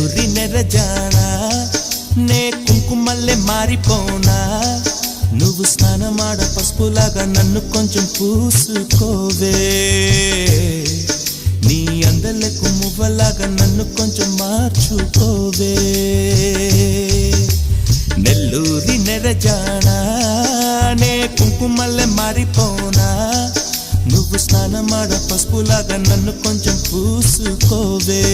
నెల్లూరి నెరజానా నే కుంకుమల్లే మారిపోనా నువ్వు స్నానమాడ పసుపులాగా నన్ను కొంచెం పూసుకోవే నీ అందలకు మువ్వలాగా నన్ను కొంచెం మార్చుకోవే నెల్లూరి నెరజానా నే కుంకుమల్లే మారిపోనా నువ్వు స్నానమాడ పసుపులాగా నన్ను కొంచెం పూసుకోవే